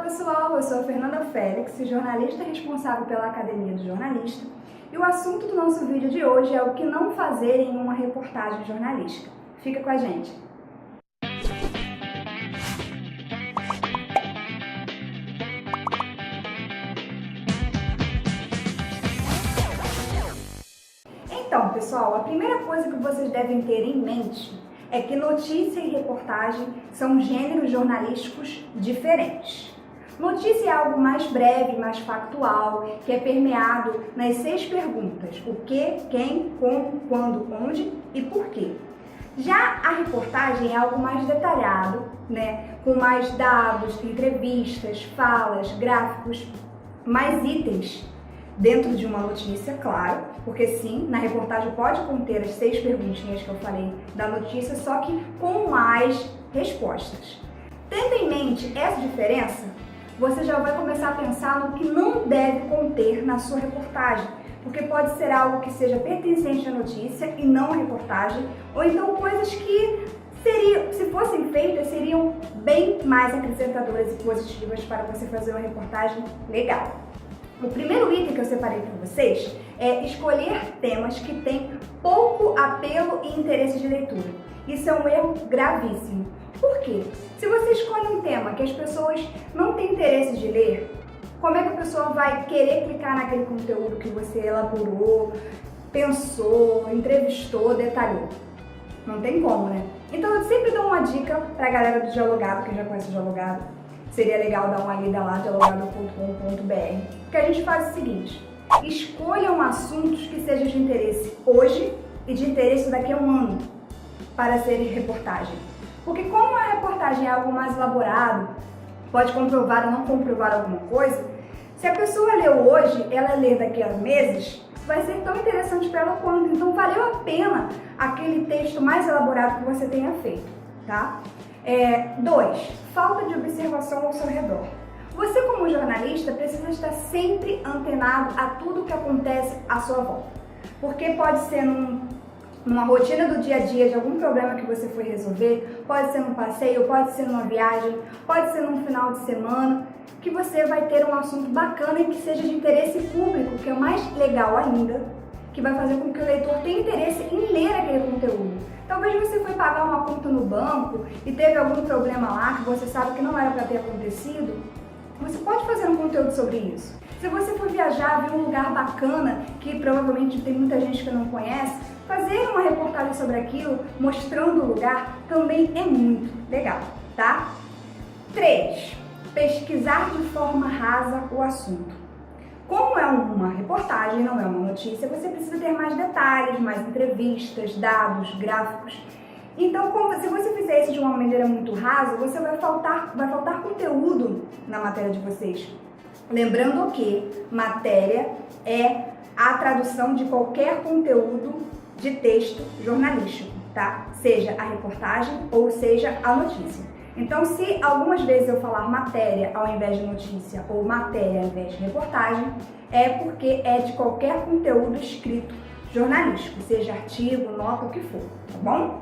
pessoal, eu sou a Fernanda Félix, jornalista responsável pela Academia do Jornalista, e o assunto do nosso vídeo de hoje é o que não fazer em uma reportagem jornalística. Fica com a gente! Então, pessoal, a primeira coisa que vocês devem ter em mente é que notícia e reportagem são gêneros jornalísticos diferentes. Notícia é algo mais breve, mais factual, que é permeado nas 6 perguntas: o que, quem, como, quando, onde e por quê. Já a reportagem é algo mais detalhado, com mais dados, entrevistas, falas, gráficos, mais itens dentro de uma notícia, claro, porque sim, na reportagem pode conter as 6 perguntinhas que eu falei da notícia, só que com mais respostas. Tendo em mente essa diferença, você já vai começar a pensar no que não deve conter na sua reportagem, porque pode ser algo que seja pertencente à notícia e não à reportagem, ou então coisas que se fossem feitas, seriam bem mais acrescentadoras e positivas para você fazer uma reportagem legal. O primeiro item que eu separei para vocês é escolher temas que têm pouco apelo e interesse de leitura. Isso é um erro gravíssimo. Por quê? Se você escolhe um tema que as pessoas não têm interesse de ler, como é que a pessoa vai querer clicar naquele conteúdo que você elaborou, pensou, entrevistou, detalhou? Não tem como, né? Então eu sempre dou uma dica para a galera do Dialogado, quem já conhece o Dialogado. Seria legal dar uma lida lá, dialogado.com.br, porque a gente faz o seguinte: escolham assuntos que sejam de interesse hoje e de interesse daqui a um ano para serem reportagem. Porque como a reportagem é algo mais elaborado, pode comprovar ou não comprovar alguma coisa, se a pessoa leu hoje, ela lê daqui a meses, vai ser tão interessante para ela quanto. Então valeu a pena aquele texto mais elaborado que você tenha feito, tá? 2. Falta de observação ao seu redor. Você, como jornalista, precisa estar sempre antenado a tudo que acontece à sua volta. Porque pode ser numa rotina do dia a dia de algum problema que você foi resolver, pode ser num passeio, pode ser numa viagem, pode ser num final de semana, que você vai ter um assunto bacana e que seja de interesse público, que é o mais legal ainda, que vai fazer com que o leitor tenha interesse em ler aquele conteúdo. Talvez você foi pagar uma conta no banco e teve algum problema lá que você sabe que não era para ter acontecido. Você pode fazer um conteúdo sobre isso. Se você for viajar, ver um lugar bacana que provavelmente tem muita gente que não conhece, fazer uma reportagem sobre aquilo, mostrando o lugar, também é muito legal, tá? 3. Pesquisar de forma rasa o assunto. Como é uma reportagem, não é uma notícia, você precisa ter mais detalhes, mais entrevistas, dados, gráficos. Então, se você fizer isso de uma maneira muito rasa, você vai faltar conteúdo na matéria de vocês. Lembrando que matéria é a tradução de qualquer conteúdo de texto jornalístico, tá? Seja a reportagem ou seja a notícia. Então, se algumas vezes eu falar matéria ao invés de notícia ou matéria ao invés de reportagem, é porque é de qualquer conteúdo escrito jornalístico, seja artigo, nota, o que for, tá bom?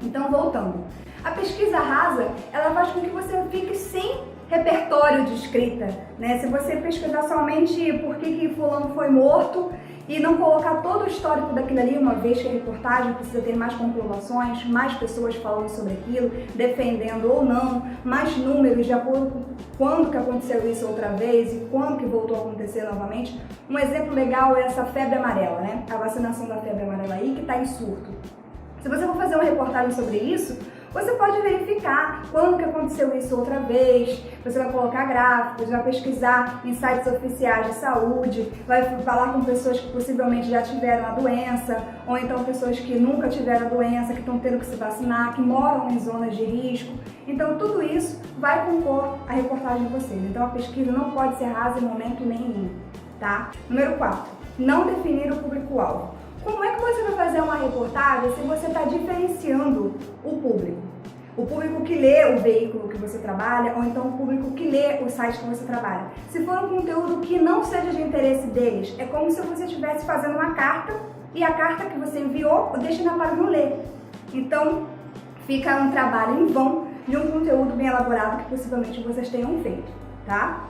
Então, voltando. A pesquisa rasa, ela faz com que você fique sem repertório de escrita, né? Se você pesquisar somente por que fulano foi morto e não colocar todo o histórico daquilo ali, uma vez que a reportagem precisa ter mais comprovações, mais pessoas falando sobre aquilo, defendendo ou não, mais números de acordo com quando que aconteceu isso outra vez e quando que voltou a acontecer novamente. Um exemplo legal é essa febre amarela, né? A vacinação da febre amarela aí que está em surto. Se você for fazer uma reportagem sobre isso, você pode verificar quando que aconteceu isso outra vez, você vai colocar gráficos, vai pesquisar em sites oficiais de saúde, vai falar com pessoas que possivelmente já tiveram a doença, ou então pessoas que nunca tiveram a doença, que estão tendo que se vacinar, que moram em zonas de risco. Então tudo isso vai compor a reportagem de vocês. Então a pesquisa não pode ser rasa em momento nenhum, tá? Número 4. Não definir o público-alvo. Como é que você vai fazer uma reportagem se você está diferenciando o público? O público que lê o veículo que você trabalha, ou então o público que lê o site que você trabalha. Se for um conteúdo que não seja de interesse deles, é como se você estivesse fazendo uma carta e a carta que você enviou o destina para não ler. Então, fica um trabalho em vão de um conteúdo bem elaborado que possivelmente vocês tenham feito. tá?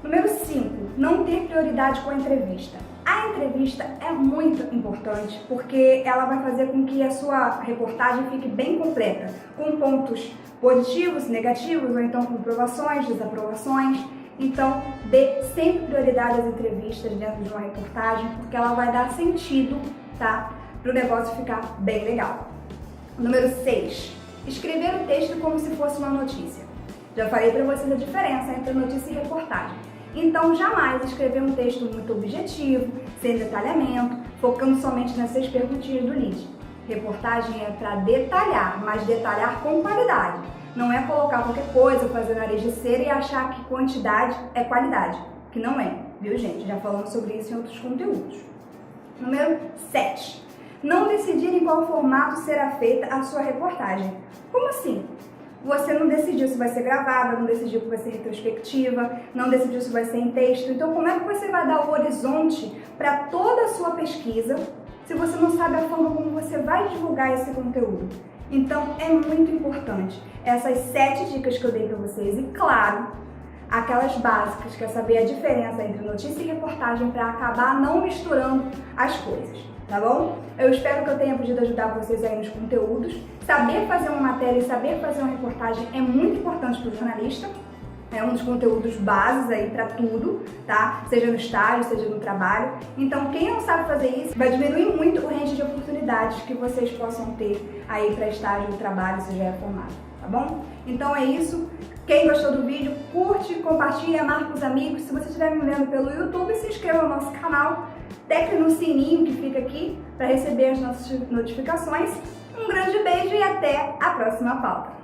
Número 5, não ter prioridade com a entrevista. A entrevista é muito importante porque ela vai fazer com que a sua reportagem fique bem completa, com pontos positivos, negativos, ou então com aprovações, desaprovações. Então, dê sempre prioridade às entrevistas dentro de uma reportagem, porque ela vai dar sentido, tá? Para o negócio ficar bem legal. Número 6, escrever o texto como se fosse uma notícia. Já falei para vocês a diferença entre notícia e reportagem. Então, jamais escrever um texto muito objetivo, sem detalhamento, focando somente nas 6 perguntinhas do lead. Reportagem é para detalhar, mas detalhar com qualidade. Não é colocar qualquer coisa, fazer nariz de cera e achar que quantidade é qualidade, que não é, viu, gente? Já falamos sobre isso em outros conteúdos. Número 7. Não decidir em qual formato será feita a sua reportagem. Como assim? Você não decidiu se vai ser gravada, não decidiu se vai ser retrospectiva, não decidiu se vai ser em texto. Então, como é que você vai dar o horizonte para toda a sua pesquisa se você não sabe a forma como você vai divulgar esse conteúdo? Então, é muito importante essas 7 dicas que eu dei para vocês e, claro, aquelas básicas, que é saber a diferença entre notícia e reportagem para acabar não misturando as coisas, tá bom? Eu espero que eu tenha podido ajudar vocês aí nos conteúdos. Saber fazer uma matéria e saber fazer uma reportagem é muito importante para o jornalista. É um dos conteúdos bases aí para tudo, tá? Seja no estágio, seja no trabalho. Então, quem não sabe fazer isso vai diminuir muito o range de oportunidades que vocês possam ter aí para estágio ou trabalho, se já é formado, tá bom? Então é isso. Quem gostou do vídeo, curte, compartilha, marca os amigos. Se você estiver me vendo pelo YouTube, se inscreva no nosso canal. Tecle no sininho que fica aqui para receber as nossas notificações. Um grande beijo e até a próxima pauta.